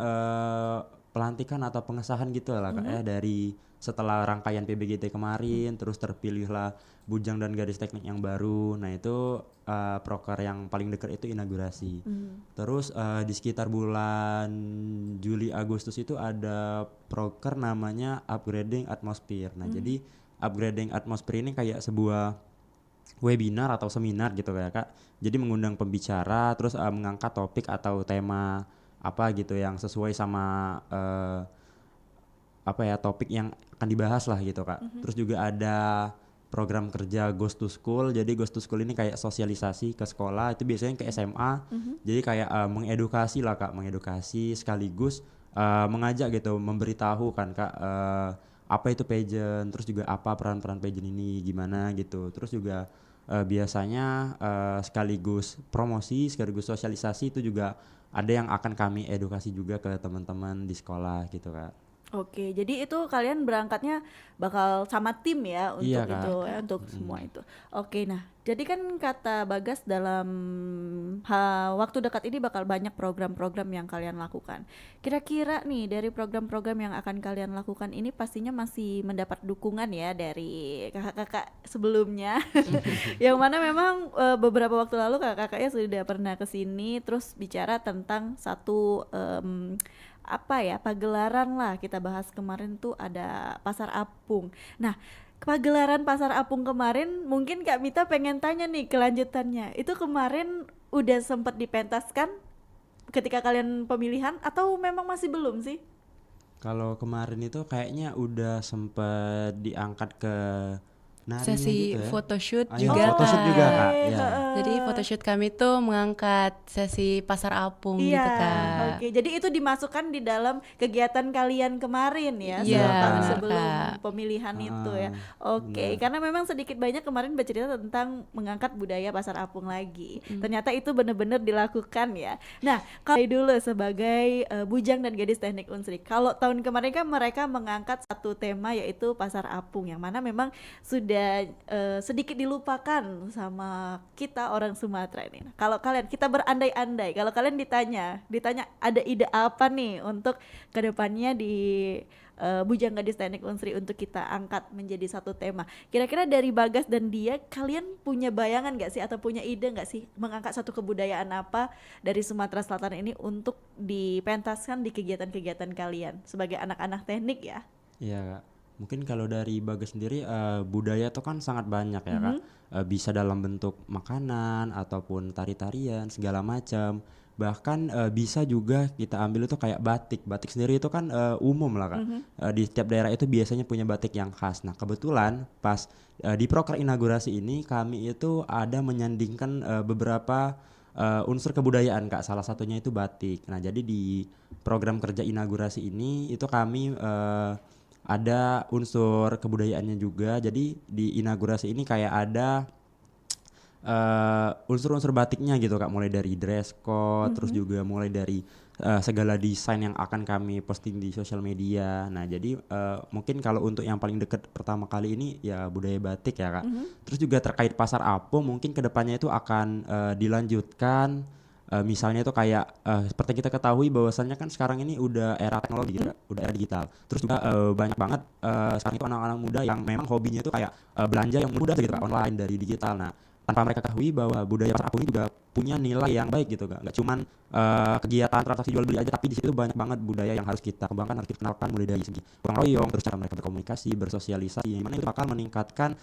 pelantikan atau pengesahan gitu lah Kak ya, dari setelah rangkaian PBGT kemarin terus terpilihlah bujang dan gadis teknik yang baru. Nah itu proker yang paling dekat itu inaugurasi. Terus di sekitar bulan Juli Agustus itu ada proker namanya upgrading atmosphere. Nah jadi upgrading atmosphere ini kayak sebuah webinar atau seminar gitu ya Kak. Jadi mengundang pembicara terus mengangkat topik atau tema apa gitu yang sesuai sama apa ya topik yang akan dibahas lah gitu Kak. Terus juga ada program kerja Ghost to School. Jadi Ghost to School ini kayak sosialisasi ke sekolah, itu biasanya ke SMA. Jadi kayak mengedukasi lah Kak, mengedukasi sekaligus mengajak gitu, memberitahu kan Kak apa itu pageant, terus juga apa peran-peran pageant ini gimana gitu. Terus juga biasanya sekaligus promosi, sekaligus sosialisasi itu juga ada yang akan kami edukasi juga ke teman-teman di sekolah gitu Kak. Oke, jadi itu kalian berangkatnya bakal sama tim ya untuk Iya, Kak. itu ya, untuk semua itu. Oke, nah jadi kan kata Bagas dalam waktu dekat ini bakal banyak program-program yang kalian lakukan. Kira-kira nih dari program-program yang akan kalian lakukan ini pastinya masih mendapat dukungan ya dari kakak-kakak sebelumnya. Yang mana memang beberapa waktu lalu kakak-kakaknya sudah pernah ke sini terus bicara tentang satu apa ya pagelaran lah kita bahas kemarin tuh ada Pasar Apung. Nah pagelaran Pasar Apung kemarin mungkin Kak Mita pengen tanya nih kelanjutannya. Itu kemarin udah sempat dipentaskan ketika kalian pemilihan atau memang masih belum sih? Kalau kemarin itu kayaknya udah sempet diangkat ke narinya Sesi gitu ya. photoshoot Ah, iya, juga photoshoot Kak. juga Kak. Ya. Jadi photoshoot kami tuh mengangkat sesi Pasar Apung gitu Kak. Oke. Jadi itu dimasukkan di dalam kegiatan kalian kemarin ya, Iya, setahun benar, sebelum Kak. pemilihan itu ya. Oke, benar. karena memang sedikit banyak kemarin bercerita tentang mengangkat budaya Pasar Apung lagi. Ternyata itu benar-benar dilakukan ya. Nah, kalau dulu sebagai bujang dan gadis teknik Unsri, kalau tahun kemarin kan mereka mengangkat satu tema yaitu Pasar Apung yang mana memang sudah sedikit dilupakan sama kita orang Sumatera ini. Nah, kalau kalian kita berandai-andai, kalau kalian ditanya ada ide apa nih untuk kedepannya di Bujang Gadis Teknik Unsri untuk kita angkat menjadi satu tema. Kira-kira dari Bagas dan dia, kalian punya bayangan nggak sih atau punya ide nggak sih mengangkat satu kebudayaan apa dari Sumatera Selatan ini untuk dipentaskan di kegiatan-kegiatan kalian sebagai anak-anak teknik ya? Iya Kak. Mungkin kalau dari Bagas sendiri budaya itu kan sangat banyak ya Kak. Bisa dalam bentuk makanan ataupun tari-tarian segala macam. Bahkan bisa juga kita ambil itu kayak batik. Batik sendiri itu kan umum lah Kak. Di setiap daerah itu biasanya punya batik yang khas. Nah kebetulan pas di proker inaugurasi ini kami itu ada menyandingkan beberapa unsur kebudayaan Kak. Salah satunya itu batik. Nah jadi di program kerja inaugurasi ini itu kami ada unsur kebudayaannya juga. Jadi di inaugurasi ini kayak ada unsur-unsur batiknya gitu Kak, mulai dari dress code, terus juga mulai dari segala desain yang akan kami posting di sosial media. Nah jadi mungkin kalau untuk yang paling dekat pertama kali ini ya budaya batik ya Kak. Terus juga terkait Pasar Apung mungkin kedepannya itu akan dilanjutkan. Misalnya itu kayak seperti kita ketahui bahwasannya kan sekarang ini udah era teknologi gitu, udah era digital. Terus juga banyak banget sekarang itu anak-anak muda yang memang hobinya itu kayak belanja yang mudah gitu Kak, online dari digital. Nah tanpa mereka ketahui bahwa budaya Pasar Apung ini juga punya nilai yang baik gitu Kak. Nggak cuman kegiatan transaksi jual beli aja, tapi di situ banyak banget budaya yang harus kita kembangkan, harus kita kenalkan, mulai dari segi gotong royong, terus cara mereka berkomunikasi, bersosialisasi, yang mana itu bakal meningkatkan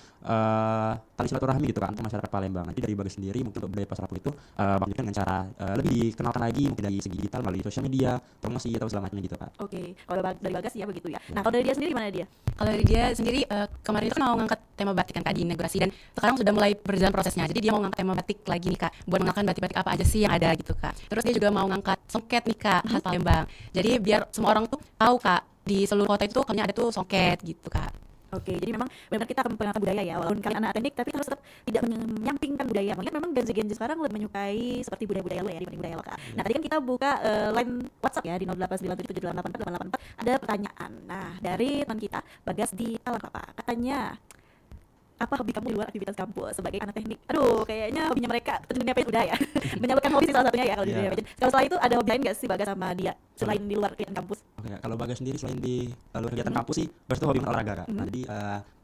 tali silaturahmi gitu kan untuk masyarakat Palembang. Nanti dari Bagas sendiri mungkin untuk budaya pasar Rabu itu Bang Jun dengan cara lebih dikenalkan lagi mungkin dari segi digital melalui sosial media, promosi atau segala macamnya gitu Kak. Oke, kalau dari Bagas ya begitu ya. Nah, kalau dari dia sendiri gimana dia? Kalau dari dia sendiri kemarin itu kan mau ngangkat tema batik kan Kak di inaugurasi, dan sekarang sudah mulai berjalan prosesnya. Jadi dia mau ngangkat tema batik lagi nih Kak, buat mengenalkan batik-batik apa aja sih yang ada gitu Kak. Terus dia juga mau ngangkat songket nih Kak, khas Palembang. Jadi biar semua orang tuh tahu Kak, di seluruh kota itu kayaknya ada tuh songket gitu Kak. Oke, jadi memang benar kita akan mengangkat budaya ya, walaupun kalian anak teknik tapi harus tetap tidak menyampingkan budaya. Mungkin memang Gen Z sekarang lebih menyukai seperti budaya-budaya lo ya dibanding budaya lokal. Nah, tadi kan kita buka line WhatsApp ya di 0897784884 ada pertanyaan. Nah, dari teman kita Bagas di Palangkaraya katanya, apa hobi kamu di luar aktivitas kampus sebagai anak teknik? Aduh, kayaknya hobinya mereka di dunia fashion udah ya. Menyalurkan hobi sih salah satunya ya kalau di dunia fashion. Kalau setelah itu ada hobi lain nggak sih Bagas sama dia selain di luar kegiatan kampus? Oke, kalau Bagas sendiri selain di luar kegiatan kampus sih, Bagas tuh hobi main olahraga Kak. Nah, jadi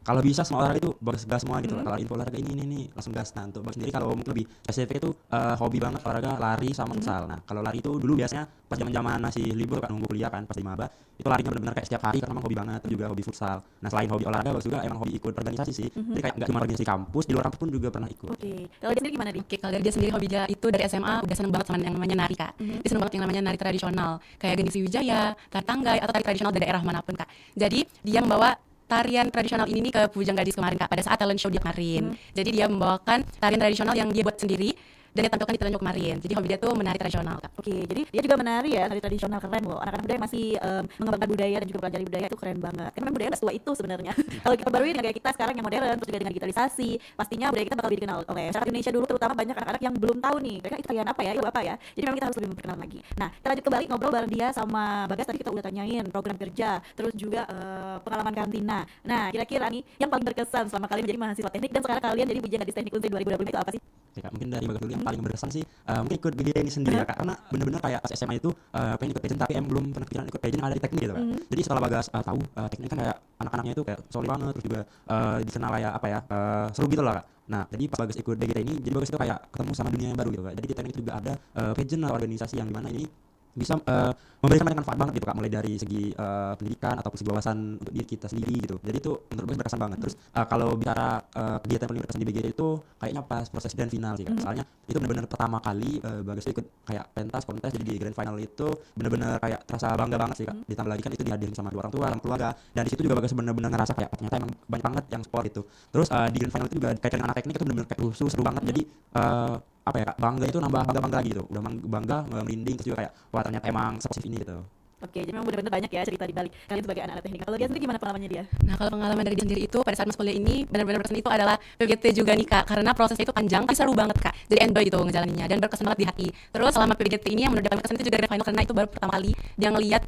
kalau bisa semua olahraga itu Bagas gas semua gitu. Kalau info olahraga ini langsung gas. Nah, untuk Bagas sendiri kalau mungkin lebih spesifik itu hobi banget olahraga lari sama futsal. Nah, kalau lari itu dulu biasanya pas zaman-zaman masih libur kan nunggu kuliah kan pas di maba, itu larinya benar-benar kayak setiap hari karena memang hobi banget. Terus juga hobi futsal. Nah, selain hobi olahraga Bagas juga emang hobi ikut organisasi sih. Jadi kayak nggak cuma organisasi kampus, di luar kampus pun juga pernah ikut. Oke, kalau dia sendiri gimana nih? Oke, kalau dari dia sendiri hobi dia itu dari SMA udah seneng banget sama yang namanya nari Kak. Dia seneng banget yang namanya nari tradisional, kayak Gending Sriwijaya, tari tanggai atau tari tradisional dari daerah manapun Kak. Jadi dia membawa tarian tradisional ini nih ke Pujang Gadis kemarin Kak, pada saat talent show dia kemarin. Jadi dia membawakan tarian tradisional yang dia buat sendiri dan dia tampilkan di talent show kemarin. Jadi hobi dia tuh menari tradisional Kak. Oke, jadi dia juga menari ya, nari tradisional, keren loh. Anak-anak muda yang masih mengembangkan budaya dan juga pelajari budaya itu keren banget. Karena memang budaya nggak setua itu sebenarnya. Kalau kita baru ini kayak kita sekarang yang modern, terus juga dengan digitalisasi, pastinya budaya kita bakal lebih dikenal oleh masyarakat Indonesia dulu, terutama banyak anak-anak yang belum tahu nih, mereka itu tarian apa ya, itu apa ya. Jadi memang kita harus lebih memperkenalkan lagi. Nah, kita lanjut kembali ngobrol bareng dia sama Bagas. Tadi kita udah tanyain program kerja, terus juga pengalaman karantina. Nah, kira-kira nih yang paling berkesan selama kalian menjadi mahasiswa teknik dan sekarang kalian jadi Pujang Gadis Teknik Unsri 2025 itu apa sih? Oke, Kak, mungkin dari Bagas dulu yang paling berkesan sih mungkin ikut BGT ini sendiri ya Kak, karena bener-bener kayak pas SMA itu pengen ikut pageant tapi belum pernah pikiran ikut pageant yang ada di teknik gitu Kak. Jadi setelah Bagas tahu teknik kan kayak anak-anaknya itu kayak solid banget, terus juga dikenal kayak apa ya, seru gitu lah Kak. Nah, jadi pas Bagas ikut BGT ini, jadi Bagas itu kayak ketemu sama dunia yang baru gitu Kak. Jadi di teknik itu juga ada pageant atau organisasi yang dimana ini bisa memberikan banyak manfaat banget gitu Kak, mulai dari segi pendidikan ataupun segi wawasan untuk diri kita sendiri gitu. Jadi itu menurut gue berkesan banget. Terus kalau bicara kegiatan paling berkesan di BGT itu kayaknya pas proses grand final sih Kak. Soalnya itu benar-benar pertama kali Bagas ikut kayak pentas kontes, jadi di grand final itu benar-benar kayak terasa bangga banget sih Kak. Ditambah lagi kan itu dihadirin sama dua orang tua, sama keluarga, dan di situ juga Bagas benar-benar ngerasa kayak ternyata emang banyak banget yang support itu. Terus di grand final itu juga kayak dengan anak teknik itu benar-benar kayak rusuh, seru banget. Jadi apa ya Kak, bangga itu nambah bangga lagi gitu, udah bangga merinding, terus juga kayak wah ternyata emang seposif ini gitu. Oke, jadi memang benar-benar banyak ya cerita di balik kalian sebagai anak-anak teknik. Kalau dia sendiri gimana pengalamannya dia? Nah, kalau pengalaman dari dia sendiri itu pada saat mas kuliah ini benar-benar berkesan itu adalah PBGT juga nih Kak, karena prosesnya itu panjang tapi seru banget Kak. Jadi enjoy gitu ngejalaninnya dan berkesan banget di hati. Terus selama PBGT ini yang menurut dia paling berkesan itu juga grand final, karena itu baru pertama kali dia ngelihat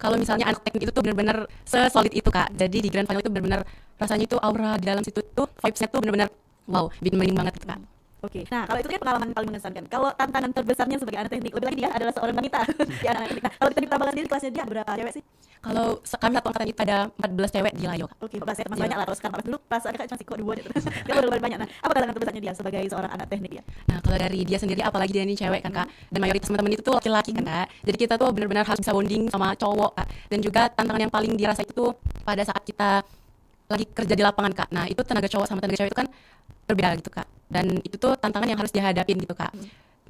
kalau misalnya anak teknik itu tuh benar-benar sesolid itu Kak. Jadi di grand final itu benar-benar rasanya itu aura di dalam situ tuh vibes-nya tuh benar-benar wow, bikin merinding banget gitu Kak. Oke, nah kalau itu kan pengalaman paling mengesankan. Kalau tantangan terbesarnya sebagai anak teknik, lebih lagi dia adalah seorang wanita di anak teknik. Nah, kalau kita ditambahkan sendiri kelasnya dia ada berapa cewek sih? Kalau kami satu angkatan itu ada 14 cewek di Layo Kak. Oke, 14 ya, masih banyak lah. Kalau sekarang dulu pas kakak masih kok 2 gitu. Dia udah lebih banyak. Nah, apa tantangan terbesarnya dia sebagai seorang anak teknik ya? Nah, kalau dari dia sendiri apalagi dia ini cewek kan Kak, dan mayoritas teman-teman itu tuh laki-laki kan Kak. Jadi kita tuh benar-benar harus bisa bonding sama cowok Kak. Dan juga tantangan yang paling dirasa itu tuh pada saat kita lagi kerja di lapangan Kak. Nah, itu tenaga cowok sama tenaga cewek itu kan berbeda gitu Kak. Dan itu tuh tantangan yang harus dihadapin gitu Kak.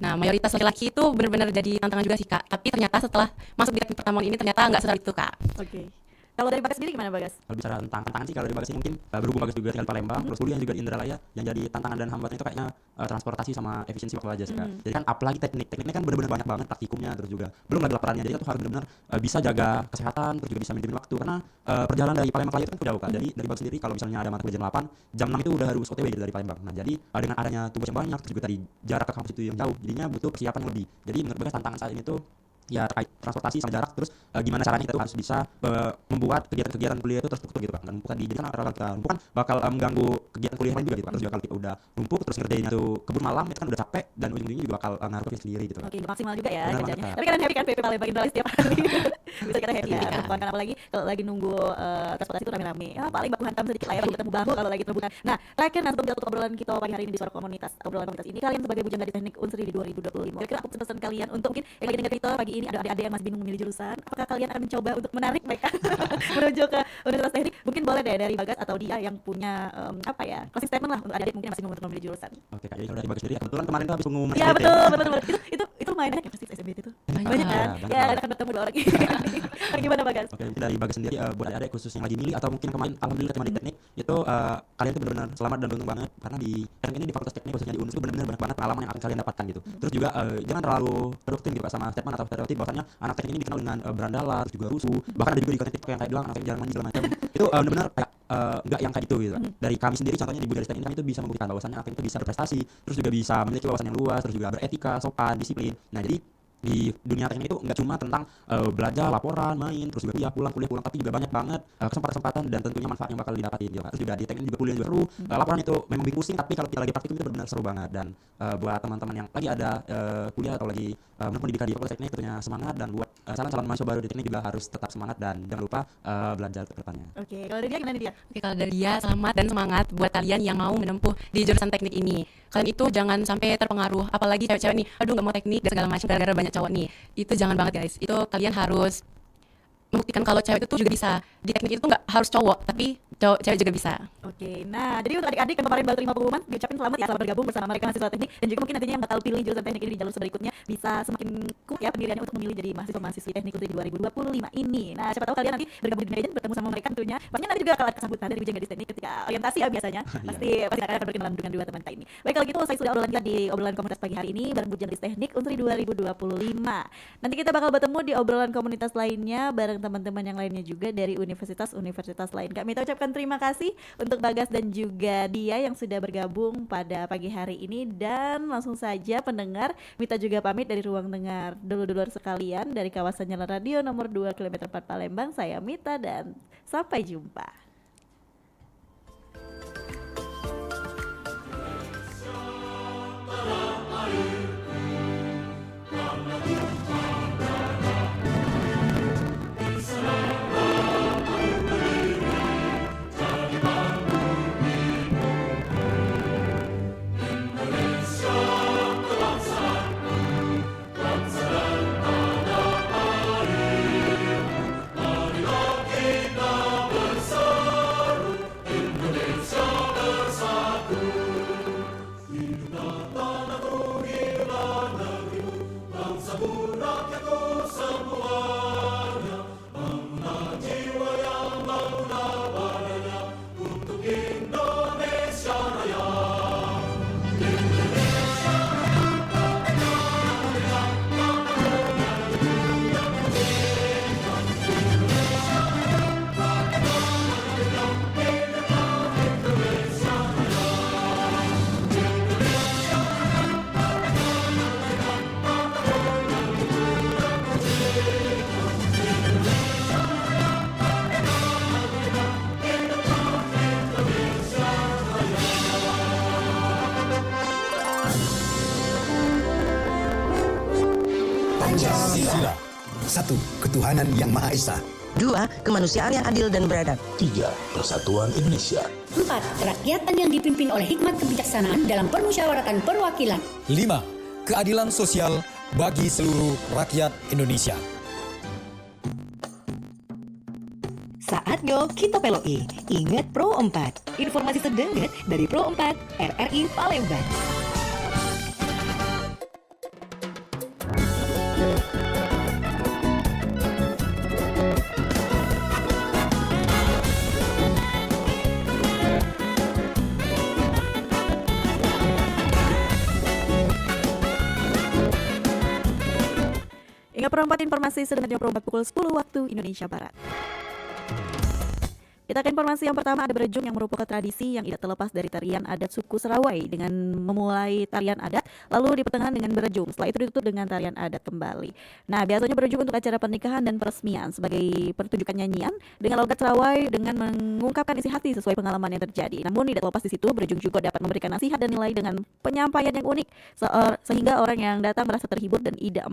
Nah, mayoritas laki-laki itu benar-benar jadi tantangan juga sih Kak. Tapi ternyata setelah masuk di teknik pertambangan ini ternyata nggak sesulit itu Kak. Oke. Kalau dari Bagas sendiri gimana Bagas? Kalau bicara tentang tantangan sih, kalau dari Bagas sih mungkin berhubung Bagas juga tinggal di Palembang, terus kuliah juga di Indralaya, yang jadi tantangan dan hambatan itu kayaknya transportasi sama efisiensi waktu aja sih Kak. Jadi kan apalagi tekniknya kan benar-benar banyak banget praktikumnya, terus juga belum lagi laporannya. Jadi kita tuh harus benar-benar bisa jaga kesehatan, terus juga bisa manajemen waktu, karena perjalanan dari Palembang ke Layu itu kan jauh Kak. Jadi dari Bagas sendiri kalau misalnya ada mata kuliah jam 8, jam 6 itu udah harus OTW gitu dari Palembang. Nah, jadi dengan adanya tugas yang banyak, terus juga tadi jarak ke kampus itu yang jauh, jadinya butuh persiapan yang lebih. Jadi menurut Bagas tantangan saat ini tuh ya terkait transportasi sama jarak, terus gimana caranya kita tuh harus bisa membuat kegiatan-kegiatan kuliah itu terstruktur gitu Pak. Dan bukan dijadikan kalau kita lumpuk kan bakal mengganggu kegiatan kuliah lain juga gitu Pak. Terus juga kalau kita udah lumpuk terus ngerjainnya tuh keburu malam itu kan udah capek dan ujung-ujungnya juga bakal ngaruh ke sendiri gitu Pak. Oke, maksimal juga ya Benar kerjanya. banget, Kak. Tapi kalian happy kan PP Palembang Indralis setiap hari. Bisa kita happy ya. Perempuan kan apalagi kalau lagi nunggu transportasi itu rame-rame. Ya paling baku hantam sedikit lah ya baru ketemu bahu kalau lagi rebutan. Nah, terakhir sebelum kita tutup obrolan kita pagi hari ini di Suara Komunitas. Obrolan komunitas ini kalian sebagai bujang dari Teknik Unsri di 2025. Kira-kira aku pesan kalian untuk mungkin yang lagi dengar kita pagi ini ada adik-adik yang masih bingung memilih jurusan. Apakah kalian akan mencoba untuk menarik mereka menuju ke Universitas Teknik? Mungkin boleh deh dari Bagas atau dia yang punya closing statement lah untuk adik-adik mungkin yang masih bingung untuk memilih jurusan. Oke Kak, jadi kalau dari Bagas sendiri kebetulan kemarin tuh habis pengumuman Iya SBT. betul. Itu lumayan banyak ya pasti SMBT itu. Banyak kan? banyak Ya, banget. kita akan bertemu dua orang ini. Gimana Bagas? Oke, mungkin dari Bagas sendiri buat adik-adik khusus yang lagi milih atau mungkin kemarin alhamdulillah cuma di teknik itu kalian tuh benar-benar selamat dan beruntung banget karena di teknik ini di Fakultas Teknik khususnya di UNS itu benar-benar banyak banget pengalaman yang akan kalian dapatkan gitu. Terus juga jangan terlalu terdoktrin gitu Pak sama statement atau stereotip bahwasanya anak teknik ini dikenal dengan berandalan, terus juga rusuh, bahkan ada juga di konten TikTok yang kayak bilang anak teknik jarang mandi segala macam. Itu benar-benar kayak enggak yang kayak gitu gitu Pak. Dari kami sendiri contohnya di Budaya Teknik kami itu bisa membuktikan bahwasanya anak teknik itu bisa berprestasi, terus juga bisa memiliki wawasan yang luas, terus juga beretika, sopan, disiplin. Nah, jadi di dunia teknik itu nggak cuma tentang belajar, laporan, main, terus juga kuliah pulang, tapi juga banyak banget kesempatan-kesempatan dan tentunya manfaat yang bakal didapatin gitu. Terus juga di teknik juga kuliah juga seru, laporan itu memang bikin pusing, tapi kalau kita lagi praktikum itu benar-benar seru banget. Dan buat teman-teman yang lagi ada kuliah atau lagi menempuh pendidikan di Fakultas Teknik tentunya semangat, dan buat calon-calon mahasiswa baru di teknik juga harus tetap semangat dan jangan lupa belajar ke depannya. Oke, kalau dari dia gimana dia? Oke, kalau dari dia selamat dan semangat buat kalian yang mau menempuh di jurusan teknik ini. Kalian itu jangan sampai terpengaruh, apalagi cewek-cewek nih, aduh nggak mau teknik dan segala macam gara-gara banyak cowok nih. Itu jangan banget guys. Itu kalian harus membuktikan kalau cewek itu tuh juga bisa. Di teknik itu nggak harus cowok, tapi cewek juga bisa. Oke, nah jadi untuk adik-adik yang kemarin baru terima pengumuman, diucapin selamat ya, selamat bergabung bersama mereka mahasiswa teknik, dan juga mungkin nantinya yang bakal pilih jurusan teknik ini di jalur berikutnya bisa semakin kuat ya pendiriannya untuk memilih jadi mahasiswa-mahasiswi teknik untuk 2025 ini. Nah, siapa tahu kalian nanti bergabung di dunia agent, bertemu sama mereka tentunya. Pastinya nanti juga akan ada kesambutan dari Bujang Gadis Teknik ketika orientasi ya biasanya. Pasti akan berkenalan dengan dua teman kita ini. Baik, kalau gitu saya sudah obrolan kita di obrolan komunitas pagi hari ini bareng Bujang Gadis Teknik Unsri 2025. Nanti kita bakal bertemu di obrolan komunitas lainnya bareng teman-teman yang lainnya juga dari universitas-universitas lain. Kami ucapkan terima kasih untuk Bagas dan juga dia yang sudah bergabung pada pagi hari ini, dan langsung saja pendengar Mita juga pamit dari ruang dengar. Dulur-dulur sekalian dari kawasan Jalan Radio nomor 2 kilometer 4 Palembang, saya Mita dan sampai jumpa. Pancasila. 1. Ketuhanan Yang Maha Esa. 2. Kemanusiaan yang adil dan beradab. 3. Persatuan Indonesia. 4. Kerakyatan yang dipimpin oleh hikmat kebijaksanaan dalam permusyawaratan perwakilan. 5. Keadilan sosial bagi seluruh rakyat Indonesia. Saatnya kita peloi. Ingat Pro 4. Informasi terdekat dari Pro 4 RRI Palembang. Hingga perempat informasi sebenarnya perempat pukul 10 waktu Indonesia Barat. Kita ke informasi yang pertama, ada berejung yang merupakan tradisi yang tidak terlepas dari tarian adat suku Serawai dengan memulai tarian adat lalu di pertengahan dengan berejung. Setelah itu ditutup dengan tarian adat kembali. Nah, biasanya berejung untuk acara pernikahan dan peresmian sebagai pertunjukan nyanyian dengan logat Serawai dengan mengungkapkan isi hati sesuai pengalaman yang terjadi. Namun tidak terlepas di situ, berejung juga dapat memberikan nasihat dan nilai dengan penyampaian yang unik sehingga orang yang datang merasa terhibur dan tidak